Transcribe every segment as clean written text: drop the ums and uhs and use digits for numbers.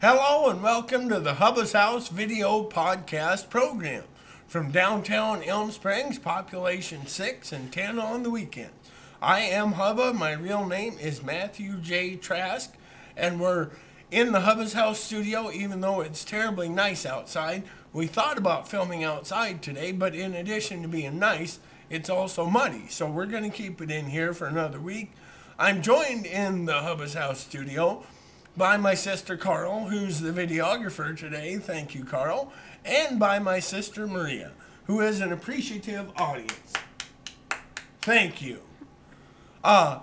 Hello and welcome to the Hubba's House video podcast program. From downtown Elm Springs, population 6 and 10 on the weekends. I am Hubba, my real name is Matthew J. Trask, and we're in the Hubba's House studio even though it's terribly nice outside. We thought about filming outside today, but in addition to being nice, it's also muddy, so we're going to keep it in here for another week. I'm joined in the Hubba's House studio by my sister Carl, who's the videographer today. Thank you, Carl. And by my sister Maria, who is an appreciative audience. Thank you. I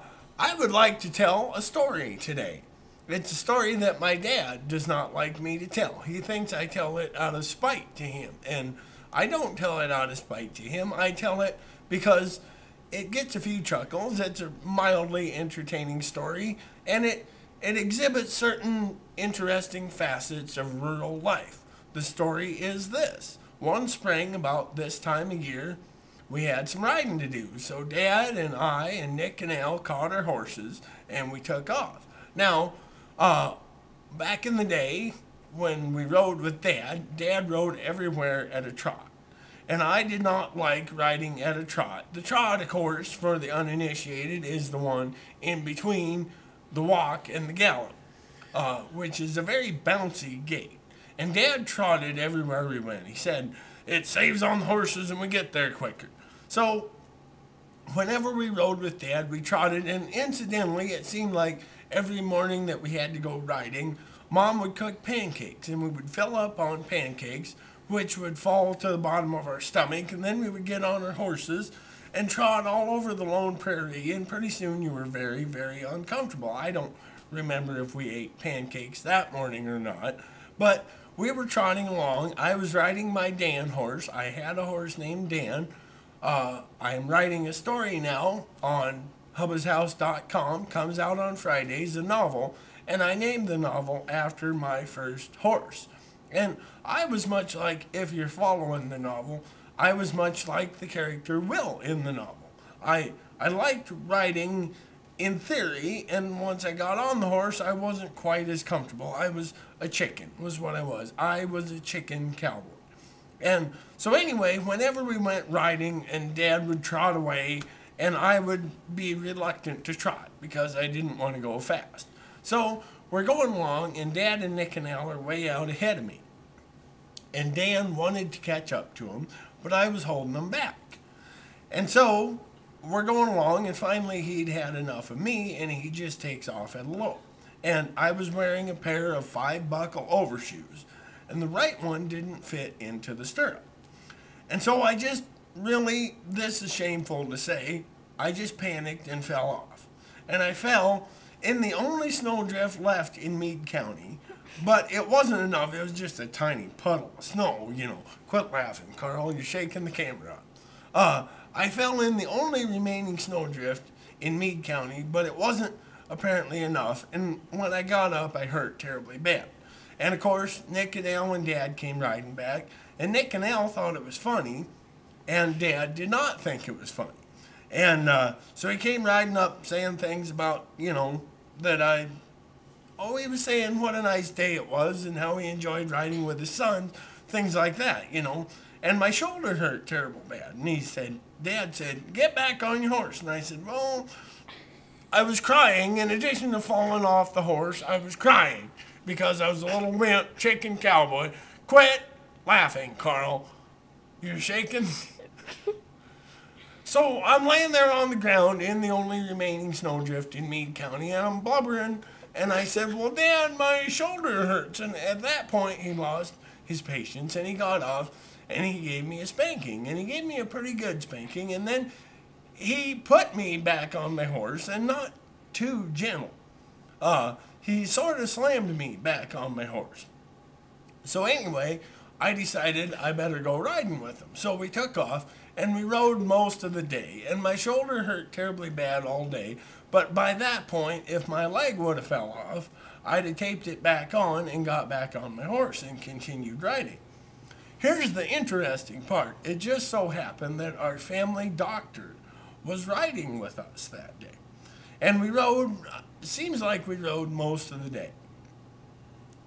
would like to tell a story today. It's a story that my dad does not like me to tell. He thinks I tell it out of spite to him. And I don't tell it out of spite to him. I tell it because it gets a few chuckles. It's a mildly entertaining story. And it exhibits certain interesting facets of rural life. The story is this. One spring, about this time of year, we had some riding to do. So Dad and I and Nick and Al caught our horses and we took off. Now, back in the day when we rode with Dad rode everywhere at a trot. And I did not like riding at a trot. The trot, of course, for the uninitiated, is the one in between the walk and the gallop, which is a very bouncy gait. And Dad trotted everywhere we went. He said, it saves on the horses and we get there quicker. So whenever we rode with Dad, we trotted, and incidentally, it seemed like every morning that we had to go riding, Mom would cook pancakes, and we would fill up on pancakes, which would fall to the bottom of our stomach, and then we would get on our horses and trot all over the lone prairie, and pretty soon you were very, very uncomfortable. I don't remember if we ate pancakes that morning or not, but we were trotting along. I was riding my Dan horse. I had a horse named Dan. I'm writing a story now on hubbashouse.com. Comes out on Fridays, a novel, and I named the novel after my first horse. And I was much like, if you're following the novel, I was much like the character Will in the novel. I liked riding in theory, and once I got on the horse, I wasn't quite as comfortable. I was a chicken, was what I was. I was a chicken cowboy. And so anyway, whenever we went riding and Dad would trot away, and I would be reluctant to trot because I didn't want to go fast. So we're going along, and Dad and Nick and Al are way out ahead of me. And Dan wanted to catch up to him, but I was holding him back. And so we're going along, and finally he'd had enough of me, and he just takes off at a lope. And I was wearing a pair of 5-buckle overshoes, and the right one didn't fit into the stirrup. And so I just really, this is shameful to say, I just panicked and fell off. And I fell in the only snowdrift left in Meade County, but it wasn't enough. It was just a tiny puddle of snow, you know. Quit laughing, Carl. You're shaking the camera. I fell in the only remaining snowdrift in Meade County, but it wasn't apparently enough. And when I got up, I hurt terribly bad. And of course, Nick and Al and Dad came riding back. And Nick and Al thought it was funny, and Dad did not think it was funny. And so he came riding up saying things about, you know, that he was saying what a nice day it was and how he enjoyed riding with his son, things like that, you know. And my shoulder hurt terrible bad. And he said, Dad said, get back on your horse. And I said, well, I was crying. In addition to falling off the horse, I was crying because I was a little wimp, chicken cowboy. Quit laughing, Carl. You're shaking? So I'm laying there on the ground in the only remaining snowdrift in Meade County, and I'm blubbering. And I said, well, Dad, my shoulder hurts. And at that point, he lost his patience, and he got off, and he gave me a spanking. And he gave me a pretty good spanking. And then he put me back on my horse, and not too gentle. He sort of slammed me back on my horse. So anyway, I decided I better go riding with him. So we took off, and we rode most of the day. And my shoulder hurt terribly bad all day. But by that point, if my leg would have fell off, I'd have taped it back on and got back on my horse and continued riding. Here's the interesting part. It just so happened that our family doctor was riding with us that day. And we rode, it seems like we rode most of the day.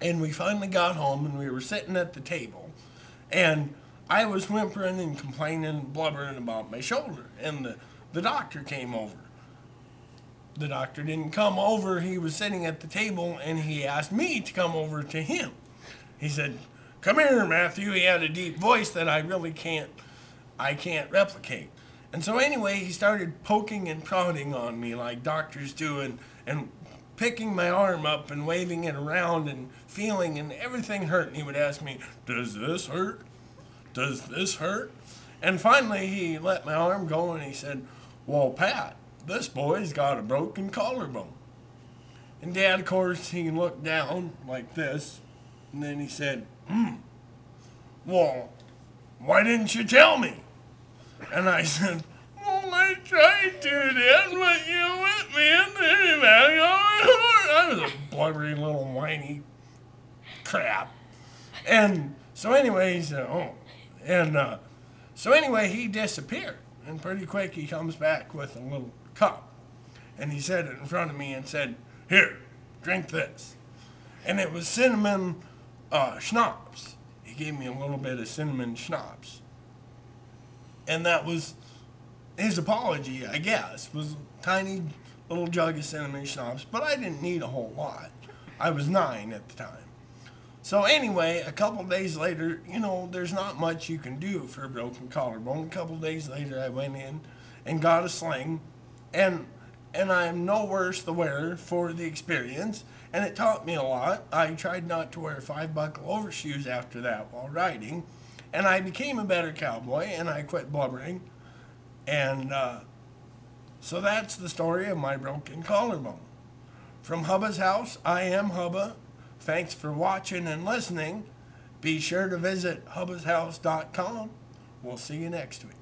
And we finally got home, and we were sitting at the table, and I was whimpering and complaining, blubbering about my shoulder, and the doctor came over. The doctor didn't come over. He was sitting at the table, and he asked me to come over to him. He said, "Come here, Matthew." He had a deep voice that I really can't replicate. And so anyway, he started poking and prodding on me like doctors do, and picking my arm up and waving it around and feeling, and everything hurt. And he would ask me, "Does this hurt? Does this hurt?" And finally, he let my arm go, and he said, "Well, Pat, this boy's got a broken collarbone." And Dad, of course, he looked down like this, and then he said, "Well, why didn't you tell me?" And I said, "Well, I tried to, Dad, but you with me, and then I was a blubbery little whiny crap." And so anyway, he said, "Oh." And so anyway, he disappeared. And pretty quick, he comes back with a little cup. And he set it in front of me and said, "Here, drink this." And it was cinnamon schnapps. He gave me a little bit of cinnamon schnapps. And that was his apology, I guess, was a tiny little jug of cinnamon schnapps. But I didn't need a whole lot. I was 9 at the time. So anyway, a couple days later, there's not much you can do for a broken collarbone. A couple days later, I went in and got a sling, and I'm no worse the wearer for the experience, and it taught me a lot. I tried not to wear 5-buckle overshoes after that while riding, and I became a better cowboy, and I quit blubbering, and so that's the story of my broken collarbone. From Hubba's house, I am Hubba. Thanks for watching and listening. Be sure to visit hubbashouse.com. We'll see you next week.